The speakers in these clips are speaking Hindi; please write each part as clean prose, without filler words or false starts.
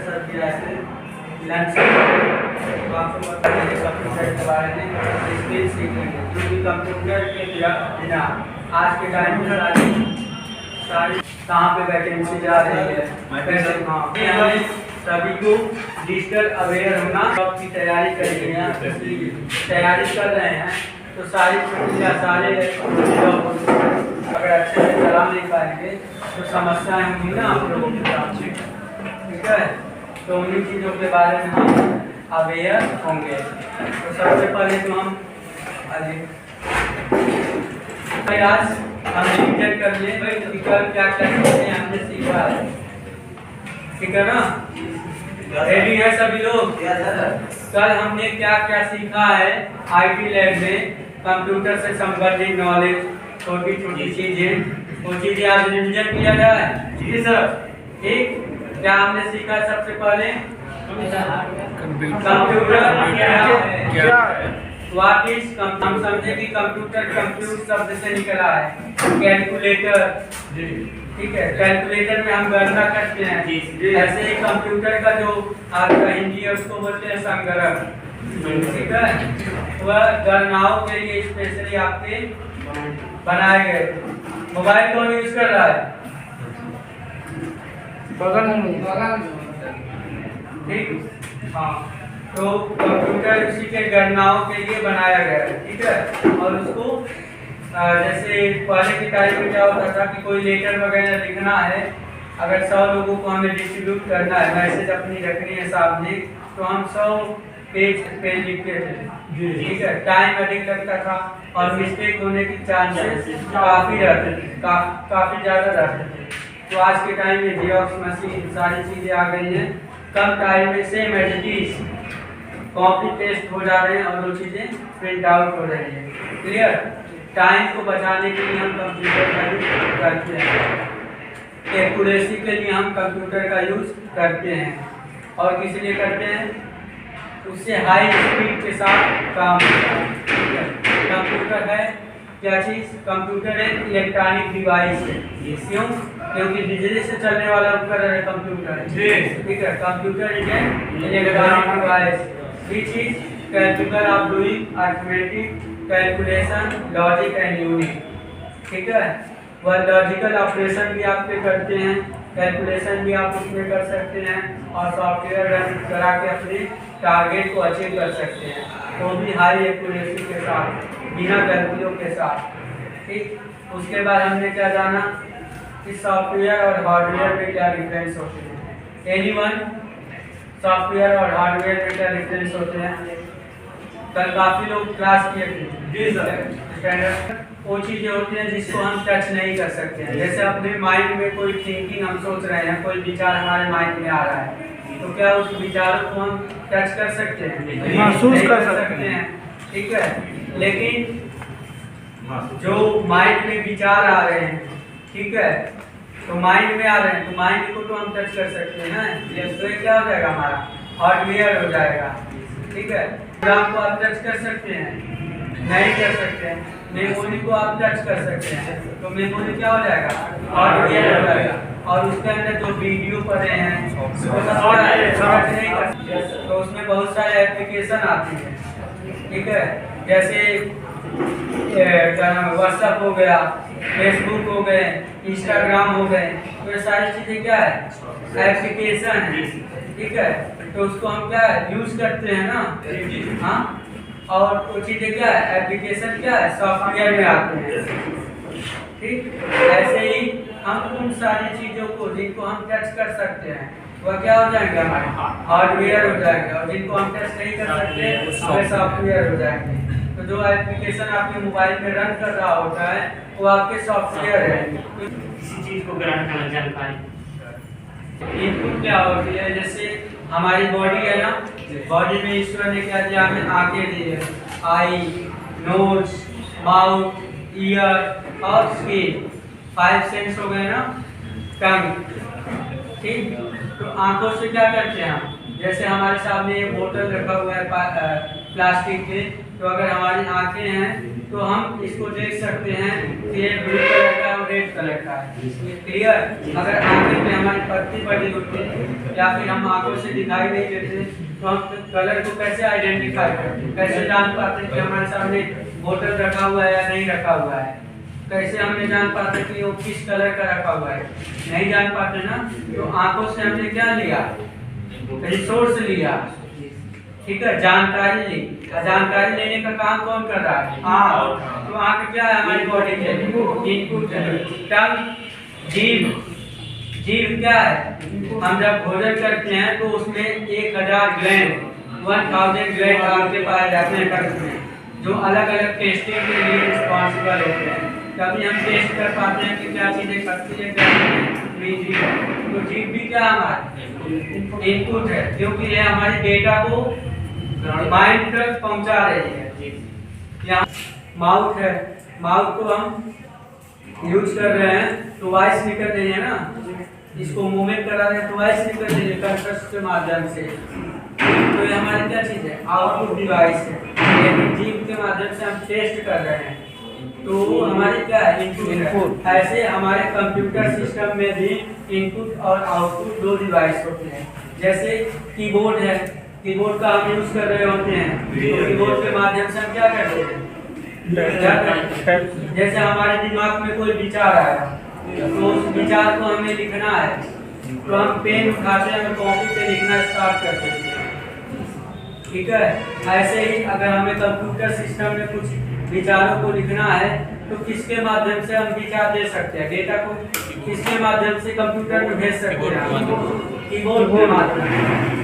सर किया है लंच तो आपको पता है कंप्यूटर के बारे में स्किल सीखेंगे क्योंकि कंप्यूटर के बिना आज के टाइम में सारी कहाँ पे वैकेंसी जा रही है कैसे हाँ सभी को डिजिटल अवेयर होना जॉब की तैयारी कर रही हैं तैयारी कर रहे हैं तो सारी प्रक्रिया सारे अगर अच्छे से चला नहीं पाएंगे तो समस्याएं होंगी ना आप लोगों के सामने ठीक है तो उन्हीं चीज़ों के बारे में हम अवेयर होंगे तो सबसे पहले तो हम आज हम रिविजन कर लिए कि कल क्या क्या चीज़ें हमने सीखा है ठीक है ना रेडी है सभी लोग कल हमने क्या क्या सीखा है आईटी लैब में कंप्यूटर से संबंधित नॉलेज छोटी छोटी चीजें वो चीजें आज रिविजन किया गया है जी सर ठीक क्या हमने सीखा सबसे पहले कंप्यूटर क्या है व्हाट इज हम समझे कि कंप्यूटर कंप्यूट शब्द से निकला है कैलकुलेटर ठीक है कैलकुलेटर में हम गणना करते हैं ऐसे ही कंप्यूटर का जो आपका हिंदी है उसको बोलते हैं संगणक ठीक है वह गणनाओं के लिए स्पेशली आपके बनाए गए मोबाइल कौन यूज कर रहा है बगल में ठीक हाँ तो कंप्यूटर उसी के गणनाओं के लिए बनाया गया है ठीक है और उसको जैसे पहले के टाइम में क्या होता था कि कोई लेटर वगैरह लिखना है अगर 100 लोगों को हमें डिस्ट्रीब्यूट करना है मैसेज अपनी रखनी है सामने तो हम 100 पेज लिखते थे ठीक है टाइम अधिक लगता था और मिस्टेक होने की चांसेस काफ़ी रहते थे काफ़ी ज़्यादा रहते थे तो आज के टाइम में जेरॉक्स मशीन सारी चीज़ें आ गई हैं कम टाइम में same as it is copy paste हो जा रहे हैं और वो चीज़ें प्रिंट आउट हो रही है क्लियर टाइम को बचाने के लिए हम कंप्यूटर का यूज करते हैं एक्यूरेसी के लिए हम कंप्यूटर का यूज करते हैं और किस लिए करते हैं उससे हाई स्पीड के साथ काम होता है कंप्यूटर है क्या चीज़ कंप्यूटर एक इलेक्ट्रॉनिक डिवाइस है क्यों क्योंकि बिजली से चलने वाला उपकरण है कंप्यूटर ठीक है computer is an electronic device which is capable of doing arithmetic calculation logic and unit ठीक है वह लॉजिकल ऑपरेशन भी आप पे करते हैं कैलकुलेशन भी आप उसमें कर सकते हैं और सॉफ्टवेयर रन करा के अपने टारगेट को अचीव कर सकते हैं तो भी हाई एक्यूरेसी के साथ बिना गलतियों के साथ ठीक उसके बाद हमने क्या जाना कि सॉफ्टवेयर और हार्डवेयर में क्या डिफरेंस होते हैं एनीवन सॉफ्टवेयर और हार्डवेयर में क्या डिफरेंस होते हैं कल काफ़ी लोग क्लास किए थे जी सर वो चीज़ें होती हैं जिसको हम टच नहीं कर सकते हैं जैसे अपने माइंड में कोई थिंकिंग हम सोच रहे हैं कोई विचार हमारे माइंड में आ रहा है तो क्या उस विचारों को हम टच कर सकते हैं महसूस कर सकते हैं ठीक है लेकिन जो माइंड में विचार आ रहे हैं ठीक है तो माइंड में आ रहे हैं तो माइंड को तो हम टच कर सकते हैं ना तो क्या हो जाएगा हमारा हार्डवेयर हो जाएगा ठीक है प्रोग्राम को आप टच कर सकते हैं नहीं कर सकते हैं मेमोरी को आप टच कर सकते हैं तो मेमोरी क्या हो जाएगा हार्डवेयर हो जाएगा और उसके अंदर जो वीडियो पड़े हैं तो उसमें बहुत सारे एप्लीकेशन आती हैं ठीक है जैसे क्या नाम व्हाट्सएप हो गया फेसबुक हो गए इंस्टाग्राम हो गए तो ये सारी चीज़ें क्या है एप्लीकेशन है ठीक है तो उसको हम क्या यूज करते हैं ना हाँ और वो चीज़ें क्या है एप्लीकेशन क्या है सॉफ्टवेयर में आते हैं ठीक ऐसे ही हम उन सारी चीज़ों को जिनको हम टच कर सकते हैं वह क्या हो जाएंगे हमारे हार्डवेयर हो जाएंगे और जिनको हम टच नहीं कर सकते वह सॉफ्टवेयर हो जाएंगे तो जो एप्लीकेशन आपके मोबाइल में रन कर रहा होता है वो आपके सॉफ्टवेयर है किसी चीज़ को ग्रहण करना जानकारी इनपुट क्या होती है जैसे हमारी बॉडी है ना बॉडी में ईश्वर ने क्या दिया हमें आंखें दी है आई नोज माउथ ईयर और स्किन 5 सेंस हो गए ना टंग ठीक। तो आंखों से क्या करते हैं हम, जैसे हमारे सामने ये बोतल रखा हुआ है प्लास्टिक के, तो अगर हमारी आंखें हैं तो हम इसको देख सकते हैं कि ये ब्लू कलर का और रेड कलर का है, क्लियर। अगर आंखें पे हमारी पट्टी पड़ी होती है या फिर हम आंखों से दिखाई नहीं देते तो हम कलर को कैसे आइडेंटिफाई करते हैं, कैसे जान पाते हैं कि हमारे सामने बोतल रखा हुआ है या नहीं रखा हुआ है, कैसे हमने जान पाते कि वो किस कलर का रखा हुआ है, नहीं जान पाते ना। तो आंखों से हमने क्या लिया, रिसोर्स लिया, ठीक है, जानकारी ली। जानकारी लेने का काम कौन कर रहा है, आँख। तो आँख क्या है हमारी बॉडी के इनपुट है। टंग, जीभ क्या है, हम जब भोजन करते हैं तो उसमें 1000 ग्लैंड 1000 ग्लैंड आपके पाए जाते हैं टंग में, जो अलग अलग टेस्टिंग के लिए रिस्पॉन्सिबल होते हैं। तभी हम टेस्ट कर पाते हैं कि क्या चीजें खट्टी है, क्या चीजें मीठी है। तो जीभ भी क्या हमारा इनपुट है, क्योंकि ये हमारे डेटा को माइंड तक पहुंचा रही है। यहाँ माउथ है, माउथ को हम यूज कर रहे हैं तो वॉइस निकल रही है ना, इसको मूवमेंट करा रहे हैं तो वॉइस निकल रही है कंट्रस्ट के माध्यम से। तो ये हमारी क्या चीज है, आउटपुट डिवाइस है। लेकिन जीभ के माध्यम से हम टेस्ट कर रहे हैं तो हमारे क्या है, इनपुट। ऐसे हमारे कंप्यूटर सिस्टम में भी इनपुट और आउटपुट 2 डिवाइस होते हैं। जैसे कीबोर्ड है, कीबोर्ड का हम यूज कर रहे होते हैं तो कीबोर्ड के माध्यम से हम क्या करते हैं, जैसे हमारे दिमाग में कोई विचार आया तो उस विचार को हमें लिखना है तो हम पेन उठाते हैं और कॉपी पे लिखना स्टार्ट कर देते हैं, ठीक है। ऐसे ही अगर हमें कंप्यूटर सिस्टम में कुछ विचारों को लिखना है तो किसके माध्यम से हम विचार दे सकते हैं, डेटा को किसके माध्यम से कंप्यूटर में भेज सकते हैं, कीबोर्ड के माध्यम से।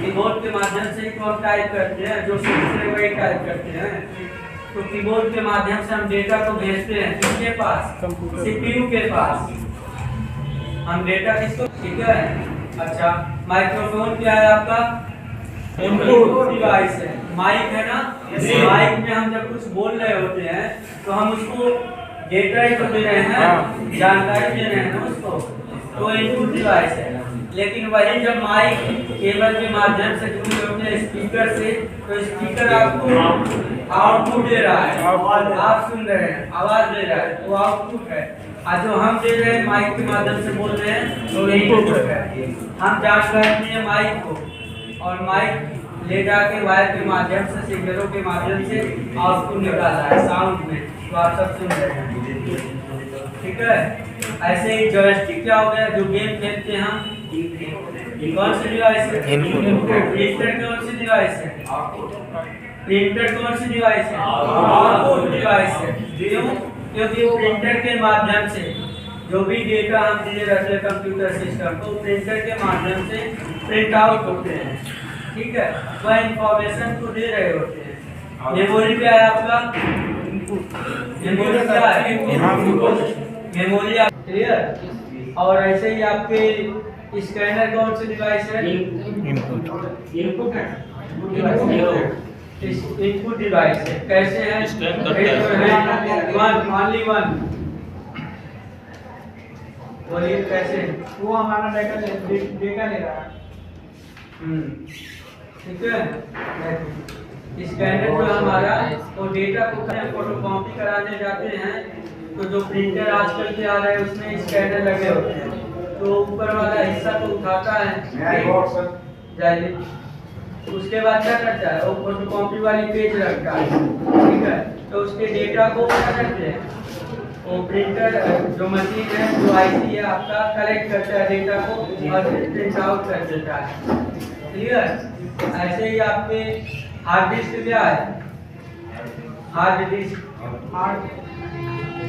कीबोर्ड के माध्यम से ही तो हम टाइप करते हैं, जो सीखते हैं वही टाइप करते हैं। तो कीबोर्ड के माध्यम से हम डेटा को भेजते हैं किसके पास, सीपीयू के पास। हम डेटा किसको, ठीक है। अच्छा, माइक्रोफोन क्या है आपका, इनपुट डिवाइस है। माइक है ना, माइक में हम जब कुछ बोल रहे होते हैं तो हम उसको डेटा ही तो दे रहे हैं, जानकारी दे रहे हैं ना उसको, तो इनपुट डिवाइस है। लेकिन वही जब माइक केबल के माध्यम से जुड़े होते हैं स्पीकर से, तो स्पीकर आपको आउटपुट दे रहा है, आप सुन रहे हैं, आवाज दे रहा है, वो आउटपुट है। और जो हम दे रहे हैं माइक के माध्यम से बोल रहे हैं तो इनपुट है। हम जांच रहे हैं माइक को, और माइक ले जाके वायर के माध्यम से, सिग्नलों के माध्यम से आउटपुट निकाला है साउंड में, तो आप सब सुन रहे हैं, ठीक है। ऐसे ही जॉयस्टिक क्या हो गया, जो गेम खेलते हैं हम, कौन सी डिवाइस है, प्रिंटर कौन सी डिवाइस है, प्रिंटर कौन सी डिवाइस है, आउटपुट डिवाइस है। क्यों, क्योंकि प्रिंटर के माध्यम से जो भी डेटा हम दे रहते हैं कंप्यूटर सिस्टम को, प्रिंटर के माध्यम से प्रिंट आउट होते हैं, ठीक है। वह इंफॉर्मेशन को दे रहे होते हैं। मेमोरी क्या है आपका, मेमोरी क्या है, मेमोरी, क्लियर। और ऐसे ही आपके स्कैनर कौन सी डिवाइस है, इनपुट है, इनपुट डिवाइस है। कैसे है, ओनली वन, बोलिए कैसे, वो हमारा डेटा ले रहा है, ठीक है। स्कैनर जो हमारा वो डेटा को फोटोकॉपी कराने जाते हैं, तो जो प्रिंटर आजकल के आ रहे हैं उसमें स्कैनर लगे होते हैं, तो ऊपर वाला हिस्सा तो उठाता है जाइए, उसके बाद क्या करता है, वो फोटोकॉपी वाली पेज रखता है, ठीक है। तो उसके डेटा को क्या करते हैं, वो प्रिंटर जो मशीन है, जो आईसी है आपका, कलेक्ट करता है डेटा को और फिर प्रिंट आउट कर देता है, क्लियर। ऐसे ही आपके हार्ड डिस्क क्या है, हार्ड डिस्क,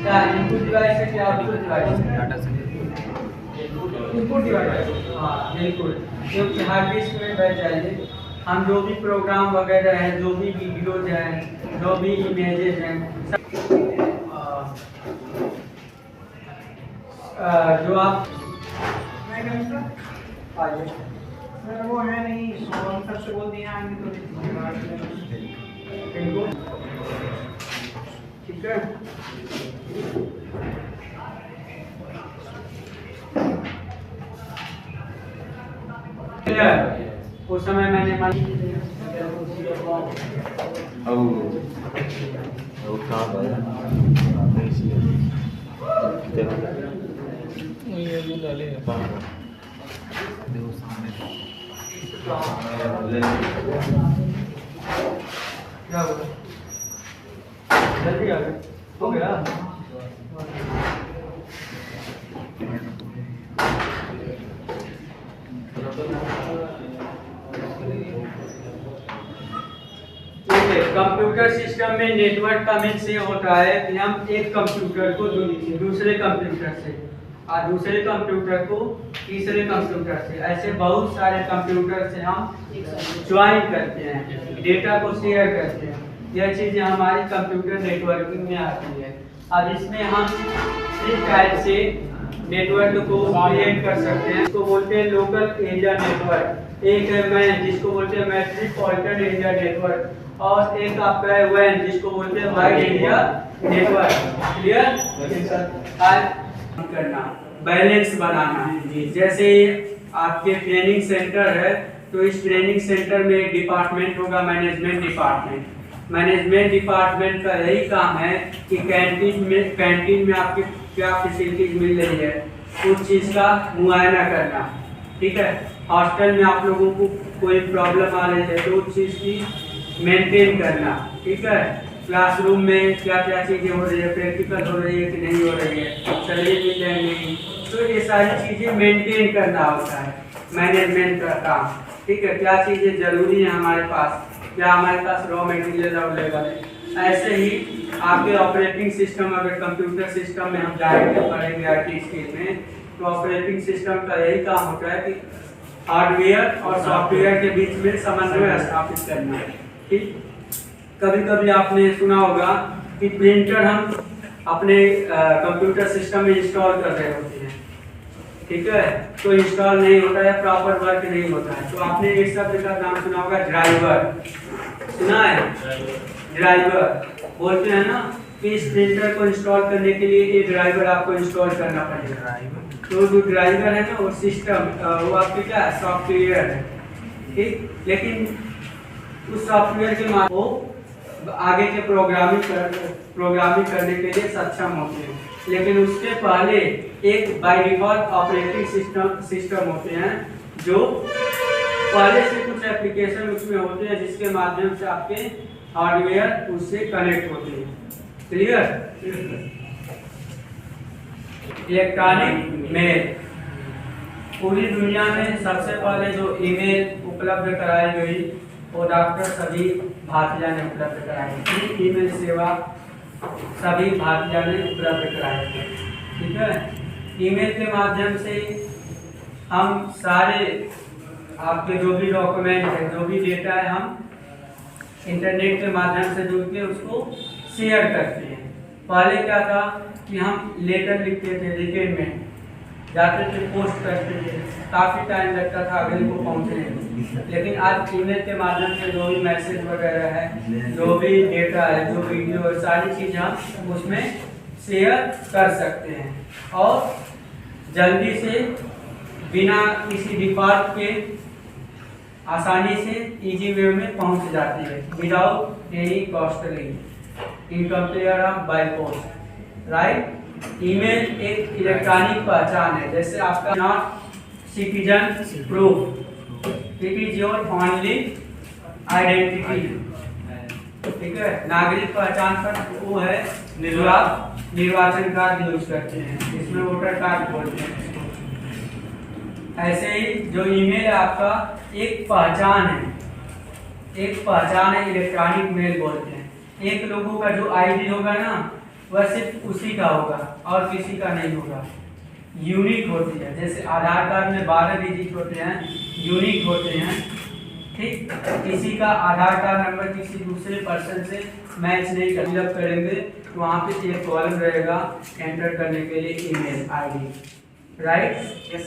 क्या इनपुट डिवाइस है क्या आउटपुट डिवाइस है, इनपुट डिवाइस, हाँ बिल्कुल। क्योंकि हार्ड डिस्क में बैठ जाइए, हम जो भी प्रोग्राम वगैरह हैं, जो भी वीडियोज हैं, जो भी इमेजेस हैं, जो आप आइए, सर वो है नहीं, सबसे बोल दिया आगे तो ठीक है। क्लियर? उस समय मैंने क्या हुआ? जल्दी आ गए, हो गया? कंप्यूटर सिस्टम में नेटवर्क का मीन्स ये होता है कि हम एक कंप्यूटर को दूसरे कंप्यूटर से और दूसरे कंप्यूटर को तीसरे कंप्यूटर से, ऐसे बहुत सारे कंप्यूटर से हम ज्वाइन करते हैं, डेटा को शेयर करते हैं। यह चीज़ें हमारी कंप्यूटर नेटवर्किंग में आती है। अब इसमें हम इस टाइप से नेटवर्क को क्रिएट कर सकते हैं। इसको बोलते हैं लोकल एरिया नेटवर्क, एक है मैन जिसको बोलते हैं मेट्रोपॉलिटन एरिया नेटवर्क, और एक आपका है वैन जिसको बोलते हैं वाइड एरिया नेटवर्क। क्लियर? करना, बैलेंस बनाना। जैसे आपके ट्रेनिंग सेंटर है तो इस ट्रेनिंग सेंटर में एक डिपार्टमेंट होगा, मैनेजमेंट डिपार्टमेंट। मैनेजमेंट डिपार्टमेंट का यही काम है कि कैंटीन में आपके क्या फैसिलिटीज मिल रही है उस चीज़ का मुआयना करना। ठीक है? हॉस्टल में आप लोगों को कोई प्रॉब्लम आ रही है तो उस चीज़ की मेंटेन करना। ठीक है? क्लासरूम में क्या क्या चीज़ें हो रही है, प्रैक्टिकल हो रही है कि नहीं हो रही है, सैलरी मिल रही है नहीं, तो ये सारी चीज़ें मेंटेन करना होता है मैनेजमेंट का काम। ठीक है? क्या चीज़ें ज़रूरी हैं हमारे पास, क्या हमारे पास रॉ मटेरियल अवेलेबल है। ऐसे ही आपके ऑपरेटिंग सिस्टम, अगर कंप्यूटर सिस्टम में हम जाएंगे पढ़ेंगे IT स्किल में, तो ऑपरेटिंग सिस्टम का यही काम होता है कि हार्डवेयर और सॉफ्टवेयर के बीच में समन्वय स्थापित करना है। ठीक? कभी कभी आपने सुना होगा कि प्रिंटर हम अपने कंप्यूटर सिस्टम में इंस्टॉल कर रहे होते हैं। ठीक है? तो इंस्टॉल नहीं होता है, प्रॉपर वर्क नहीं होता है, तो आपने एक शब्द का नाम सुना होगा, ड्राइवर। सुना है? ड्राइवर बोलते हैं ना कि इस प्रिंटर को इंस्टॉल करने के लिए ये ड्राइवर आपको इंस्टॉल करना पड़ेगा। तो जो ड्राइवर है ना वो सिस्टम, वो आपके क्या सॉफ्टवेयर है। ठीक? लेकिन उस सॉफ्टवेयर के माध्यम वो आगे के प्रोग्रामिंग करने के लिए सक्षम होते हैं, लेकिन उसके पहले एक बाय डिफॉल्ट ऑपरेटिंग सिस्टम होते हैं जो पहले से कुछ एप्लीकेशन उसमें होते हैं जिसके माध्यम से आपके हार्डवेयर उससे कनेक्ट होते हैं। क्लियर? इलेक्ट्रॉनिक मेल, पूरी दुनिया में सबसे पहले जो ईमेल उपलब्ध कराई गई वो डॉक्टर सभी भारतीय ने उपलब्ध कराई थी। ईमेल सेवा सभी भारतीय ने उपलब्ध कराई थी। ठीक है? ईमेल के माध्यम से हम सारे आपके जो भी डॉक्यूमेंट है, जो भी डेटा है, हम इंटरनेट के माध्यम से जुड़ के उसको शेयर करते हैं। पहले क्या था कि हम लेटर लिखते थे, रिटन में जाते थे, पोस्ट करते थे, काफ़ी टाइम लगता था अगले को पहुंचने में। लेकिन आज ईमेल के माध्यम से जो भी मैसेज वगैरह है, जो भी डेटा है, जो वीडियो है, सारी चीज़ हम उसमें शेयर कर सकते हैं और जल्दी से बिना किसी डिफॉल्ट के आसानी से इजी वे में पहुंच जाती है, without any costly in compare of by post. Right? Email एक इलेक्ट्रॉनिक पहचान है, जैसे आपका not citizen proof, it is your only identity. ठीक है? नागरिक पहचान पत्र वो है जो आप निर्वाचन कार्ड यूज करते हैं, इसमें वोटर कार्ड बोलते हैं। ऐसे ही जो ईमेल है आपका एक पहचान है, इलेक्ट्रॉनिक मेल बोलते हैं। एक लोगों का जो आईडी होगा ना वह सिर्फ उसी का होगा और किसी का नहीं होगा, यूनिक होती है। जैसे आधार कार्ड में 12 डिजिट होते हैं, यूनिक होते हैं। ठीक? किसी का आधार कार्ड नंबर किसी दूसरे पर्सन से मैच नहीं कर, फिलअप करेंगे तो वहाँ पे एक कॉलम रहेगा एंटर करने के लिए ईमेल आईडी। राइट? यस,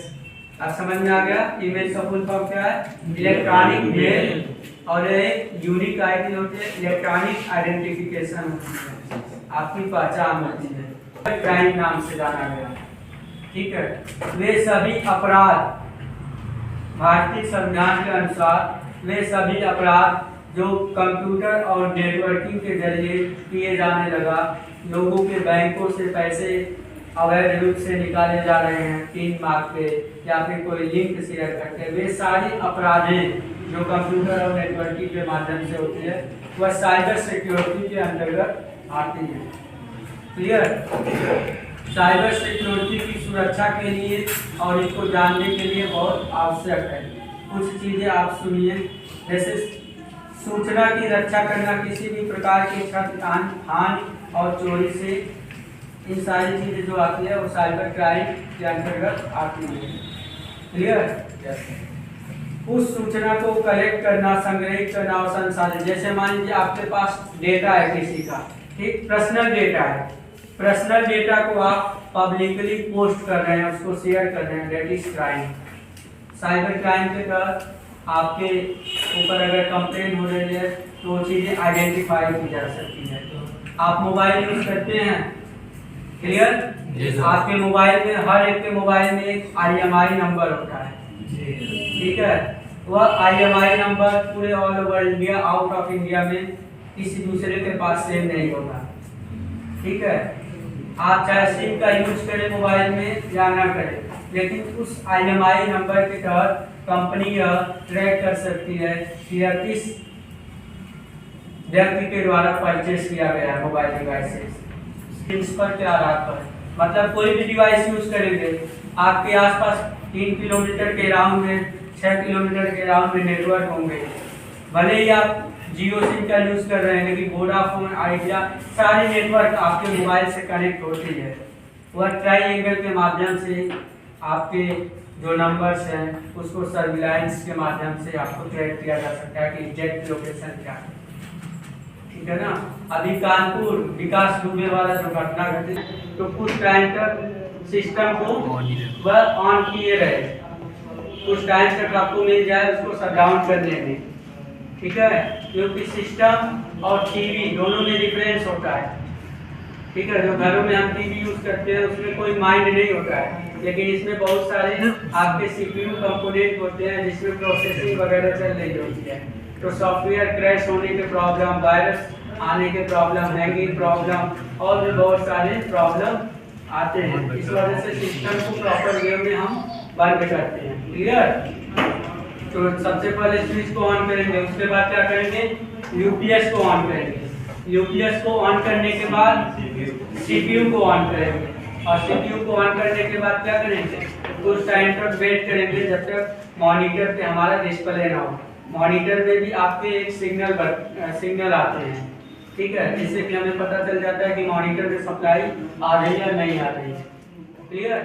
अब समझ में आ गया ईमेल का फुल फॉर्म क्या है? Electronic mail. और एक यूनिक आईडी होती है, इलेक्ट्रॉनिक आइडेंटिफिकेशन होती है, आपकी पहचान होती है, क्राइम नाम से जाना गया। ठीक है? वे सभी अपराध भारतीय संविधान के अनुसार वे सभी अपराध जो कंप्यूटर और नेटवर्किंग के जरिए किए जाने लगा, लोगों के बैंकों से पैसे अवैध रूप से निकाले जा रहे हैं 3 मार्क पे, या फिर कोई लिंक शेयर करके, वे सारी अपराधें जो कंप्यूटर और नेटवर्किंग के माध्यम से होती है वह साइबर सिक्योरिटी के अंतर्गत आती है। क्लियर? साइबर सिक्योरिटी की सुरक्षा के लिए और इसको जानने के लिए बहुत आवश्यक है। कुछ चीज़ें आप सुनिए, जैसे सूचना की रक्षा करना, किसी भी प्रकार की क्षति, हानि और चोरी से, इन सारी चीज़ें जो आती है वो साइबर क्राइम के अंतर्गत आती है। क्लियर? उस सूचना को कलेक्ट करना, संग्रहित करना और संसाधित, जैसे मान लीजिए आपके पास डेटा है किसी का, ठीक, पर्सनल डेटा है, पर्सनल डेटा को आप पब्लिकली पोस्ट कर रहे हैं, उसको शेयर कर रहे हैं, that is crime. Cyber crime के तहत आपके ऊपर अगर कंप्लेन हो रही है तो वो चीज़ें आइडेंटिफाई की जा सकती है। आप मोबाइल यूज करते हैं, क्लियर? आपके मोबाइल में, हर एक के मोबाइल में एक IMEI नंबर होता है, ठीक है? वह IMEI नंबर पूरे all over India, out of India में किसी दूसरे के पास सेम नहीं होगा, ठीक है? आप चाहे सिम का यूज करें मोबाइल में या ना करें, लेकिन उस IMEI नंबर के तहत कंपनी यह ट्रैक कर सकती है कि यह किस व्यक्ति के द्वारा परचेस किया गया है मोबाइल डिवाइसेस, किस पर, के आधार पर। मतलब कोई भी डिवाइस यूज करेंगे, आपके आसपास 3 किलोमीटर के राउंड में, 6 किलोमीटर के राउंड में नेटवर्क होंगे, भले ही आप जियो सिम का यूज कर रहे हैं, लेकिन वोडाफोन, आइडिया, सारी नेटवर्क आपके मोबाइल से कनेक्ट होती है। वह ट्राइएंगल के माध्यम से आपके जो नंबर्स हैं उसको सर्विलांस के माध्यम से आपको ट्रैक किया जा सकता है कि एग्जैक्ट लोकेशन क्या है, ठीक है ना? अभी कानपुर विकास दुबे वाला जो घटना घटी, तो कुछ टाइम तक सिस्टम को वह ऑन किए रहे, कुछ टाइम तक आपको मिल जाए उसको शट डाउन करने में, ठीक है? क्योंकि सिस्टम और टीवी दोनों में डिफरेंस होता है, ठीक है? जो घरों में हम टीवी यूज करते हैं उसमें कोई माइंड नहीं होता है, लेकिन इसमें बहुत सारे आपके CPU कंपोनेंट होते हैं जिसमें प्रोसेसिंग वगैरह चल रही होती है। तो सॉफ्टवेयर क्रैश होने के प्रॉब्लम, वायरस आने के प्रॉब्लम, हैंगिंग प्रॉब्लम और भी बहुत सारे प्रॉब्लम आते हैं। इस वजह से सिस्टम को प्रॉपर वे में हम बंद करते हैं। क्लियर? तो सबसे पहले स्विच को ऑन करेंगे, उसके बाद क्या करेंगे, UPS को ऑन करेंगे, UPS को ऑन करने के बाद CPU को ऑन करेंगे, और CPU को ऑन करने के बाद क्या करेंगे, कुछ टाइम तक वेट करेंगे जब तक मॉनिटर पे हमारा डिस्प्ले ना हो। मॉनिटर में भी आपके एक सिग्नल आते हैं, ठीक है? जिससे कि हमें पता चल जाता है कि मॉनिटर में सप्लाई आ रही है या नहीं आ रही है। क्लियर?